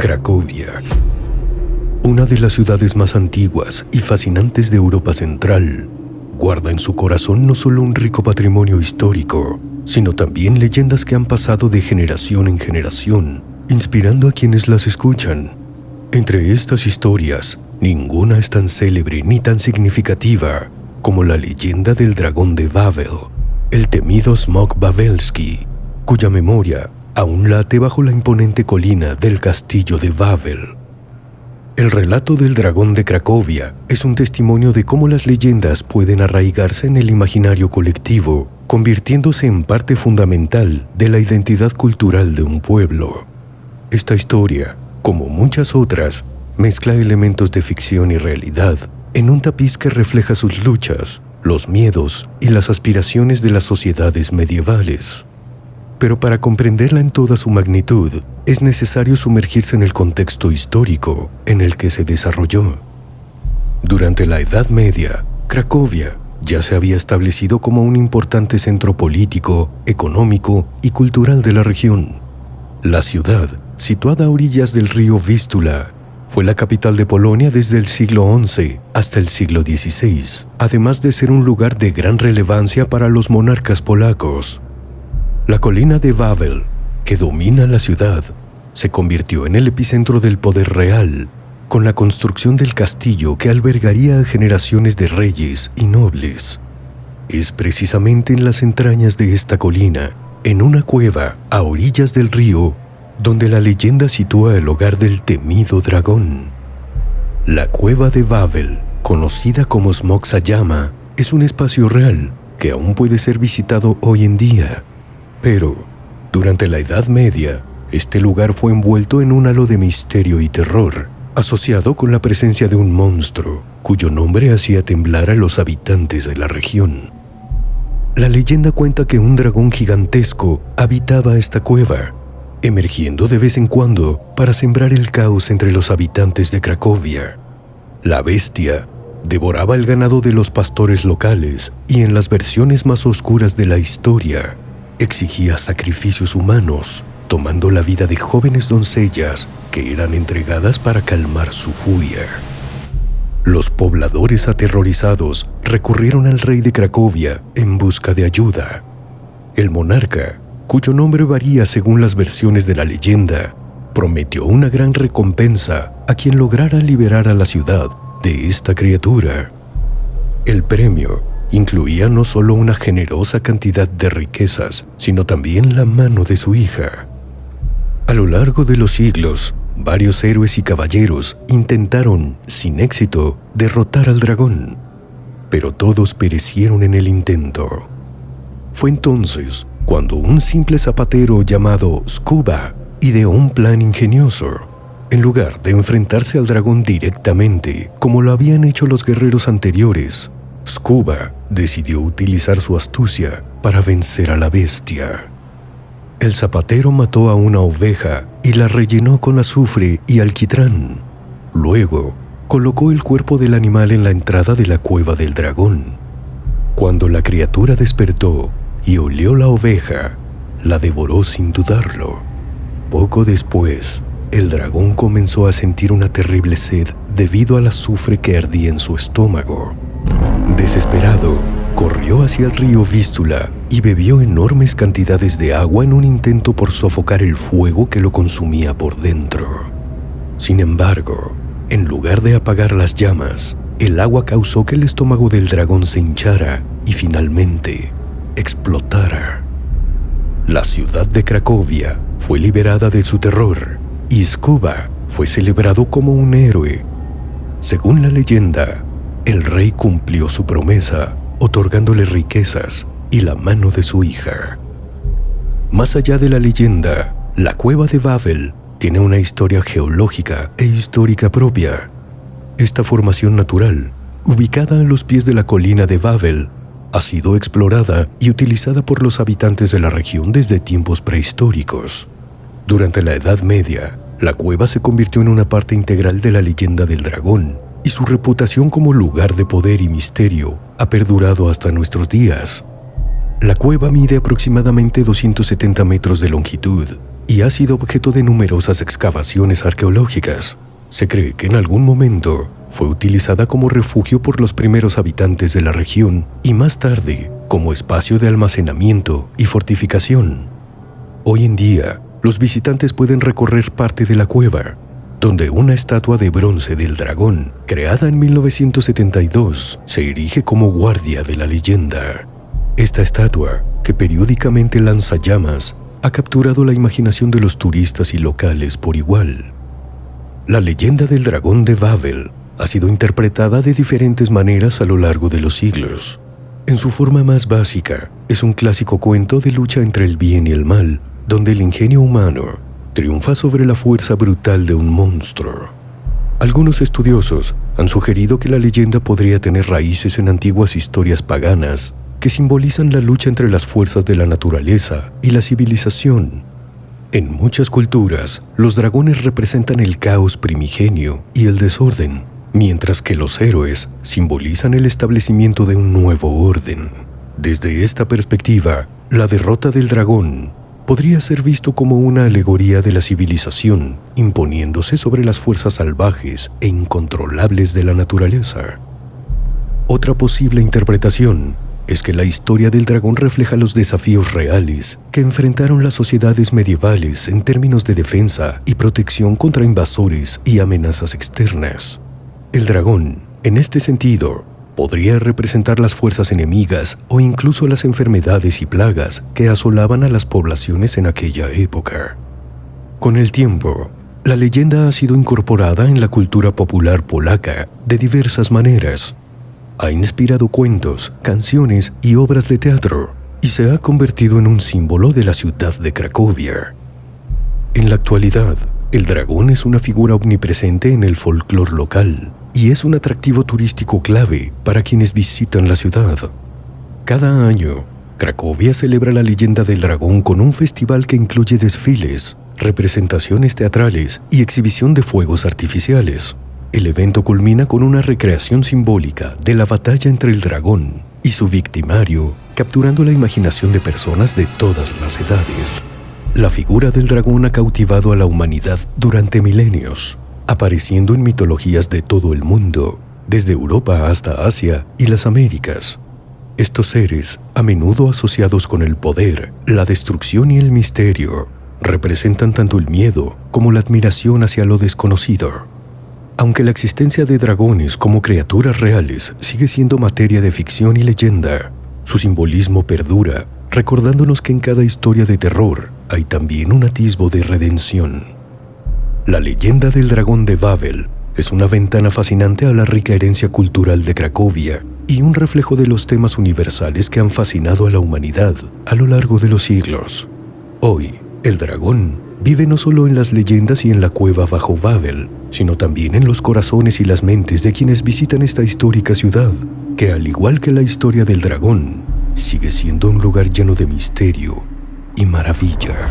Cracovia, una de las ciudades más antiguas y fascinantes de Europa Central, guarda en su corazón no solo un rico patrimonio histórico, sino también leyendas que han pasado de generación en generación, inspirando a quienes las escuchan. Entre estas historias, ninguna es tan célebre ni tan significativa como la leyenda del dragón de Wawel, el temido Smok Wawelski, cuya memoria aún late bajo la imponente colina del castillo de Wawel. El relato del dragón de Cracovia es un testimonio de cómo las leyendas pueden arraigarse en el imaginario colectivo, convirtiéndose en parte fundamental de la identidad cultural de un pueblo. Esta historia, como muchas otras, mezcla elementos de ficción y realidad en un tapiz que refleja sus luchas, los miedos y las aspiraciones de las sociedades medievales. Pero para comprenderla en toda su magnitud, es necesario sumergirse en el contexto histórico en el que se desarrolló. Durante la Edad Media, Cracovia ya se había establecido como un importante centro político, económico y cultural de la región. La ciudad, situada a orillas del río Vístula, fue la capital de Polonia desde el siglo XI hasta el siglo XVI, además de ser un lugar de gran relevancia para los monarcas polacos. La colina de Wawel, que domina la ciudad, se convirtió en el epicentro del poder real, con la construcción del castillo que albergaría a generaciones de reyes y nobles. Es precisamente en las entrañas de esta colina, en una cueva a orillas del río, donde la leyenda sitúa el hogar del temido dragón. La cueva de Wawel, conocida como Smok Sayama, es un espacio real que aún puede ser visitado hoy en día. Pero, durante la Edad Media, este lugar fue envuelto en un halo de misterio y terror, asociado con la presencia de un monstruo, cuyo nombre hacía temblar a los habitantes de la región. La leyenda cuenta que un dragón gigantesco habitaba esta cueva, emergiendo de vez en cuando para sembrar el caos entre los habitantes de Cracovia. La bestia devoraba el ganado de los pastores locales y en las versiones más oscuras de la historia, exigía sacrificios humanos, tomando la vida de jóvenes doncellas que eran entregadas para calmar su furia. Los pobladores aterrorizados recurrieron al rey de Cracovia en busca de ayuda. El monarca, cuyo nombre varía según las versiones de la leyenda, prometió una gran recompensa a quien lograra liberar a la ciudad de esta criatura. El premio incluía no solo una generosa cantidad de riquezas, sino también la mano de su hija. A lo largo de los siglos, varios héroes y caballeros intentaron, sin éxito, derrotar al dragón, pero todos perecieron en el intento. Fue entonces cuando un simple zapatero llamado Skuba ideó un plan ingenioso. En lugar de enfrentarse al dragón directamente, como lo habían hecho los guerreros anteriores, Skuba decidió utilizar su astucia para vencer a la bestia. El zapatero mató a una oveja y la rellenó con azufre y alquitrán. Luego, colocó el cuerpo del animal en la entrada de la cueva del dragón. Cuando la criatura despertó y olió la oveja, la devoró sin dudarlo. Poco después, el dragón comenzó a sentir una terrible sed debido al azufre que ardía en su estómago. Desesperado, corrió hacia el río Vístula y bebió enormes cantidades de agua en un intento por sofocar el fuego que lo consumía por dentro. Sin embargo, en lugar de apagar las llamas, el agua causó que el estómago del dragón se hinchara y finalmente explotara. La ciudad de Cracovia fue liberada de su terror y Skuba fue celebrado como un héroe. Según la leyenda, el rey cumplió su promesa, otorgándole riquezas y la mano de su hija. Más allá de la leyenda, la cueva de Wawel tiene una historia geológica e histórica propia. Esta formación natural, ubicada a los pies de la colina de Wawel, ha sido explorada y utilizada por los habitantes de la región desde tiempos prehistóricos. Durante la Edad Media, la cueva se convirtió en una parte integral de la leyenda del dragón, y su reputación como lugar de poder y misterio ha perdurado hasta nuestros días. La cueva mide aproximadamente 270 metros de longitud y ha sido objeto de numerosas excavaciones arqueológicas. Se cree que en algún momento fue utilizada como refugio por los primeros habitantes de la región y más tarde como espacio de almacenamiento y fortificación. Hoy en día, los visitantes pueden recorrer parte de la cueva, donde una estatua de bronce del dragón, creada en 1972, se erige como guardia de la leyenda. Esta estatua, que periódicamente lanza llamas, ha capturado la imaginación de los turistas y locales por igual. La leyenda del dragón de Babel ha sido interpretada de diferentes maneras a lo largo de los siglos. En su forma más básica, es un clásico cuento de lucha entre el bien y el mal, donde el ingenio humano triunfa sobre la fuerza brutal de un monstruo. Algunos estudiosos han sugerido que la leyenda podría tener raíces en antiguas historias paganas que simbolizan la lucha entre las fuerzas de la naturaleza y la civilización. En muchas culturas, los dragones representan el caos primigenio y el desorden, mientras que los héroes simbolizan el establecimiento de un nuevo orden. Desde esta perspectiva, la derrota del dragón podría ser visto como una alegoría de la civilización imponiéndose sobre las fuerzas salvajes e incontrolables de la naturaleza. Otra posible interpretación es que la historia del dragón refleja los desafíos reales que enfrentaron las sociedades medievales en términos de defensa y protección contra invasores y amenazas externas. El dragón, en este sentido, podría representar las fuerzas enemigas o incluso las enfermedades y plagas que asolaban a las poblaciones en aquella época. Con el tiempo, la leyenda ha sido incorporada en la cultura popular polaca de diversas maneras. Ha inspirado cuentos, canciones y obras de teatro, y se ha convertido en un símbolo de la ciudad de Cracovia. En la actualidad, el dragón es una figura omnipresente en el folclore local y es un atractivo turístico clave para quienes visitan la ciudad. Cada año, Cracovia celebra la leyenda del dragón con un festival que incluye desfiles, representaciones teatrales y exhibición de fuegos artificiales. El evento culmina con una recreación simbólica de la batalla entre el dragón y su victimario, capturando la imaginación de personas de todas las edades. La figura del dragón ha cautivado a la humanidad durante milenios, apareciendo en mitologías de todo el mundo, desde Europa hasta Asia y las Américas. Estos seres, a menudo asociados con el poder, la destrucción y el misterio, representan tanto el miedo como la admiración hacia lo desconocido. Aunque la existencia de dragones como criaturas reales sigue siendo materia de ficción y leyenda, su simbolismo perdura, recordándonos que en cada historia de terror hay también un atisbo de redención. La leyenda del dragón de Babel es una ventana fascinante a la rica herencia cultural de Cracovia y un reflejo de los temas universales que han fascinado a la humanidad a lo largo de los siglos. Hoy, el dragón vive no solo en las leyendas y en la cueva bajo Babel, sino también en los corazones y las mentes de quienes visitan esta histórica ciudad, que al igual que la historia del dragón, sigue siendo un lugar lleno de misterio y maravilla.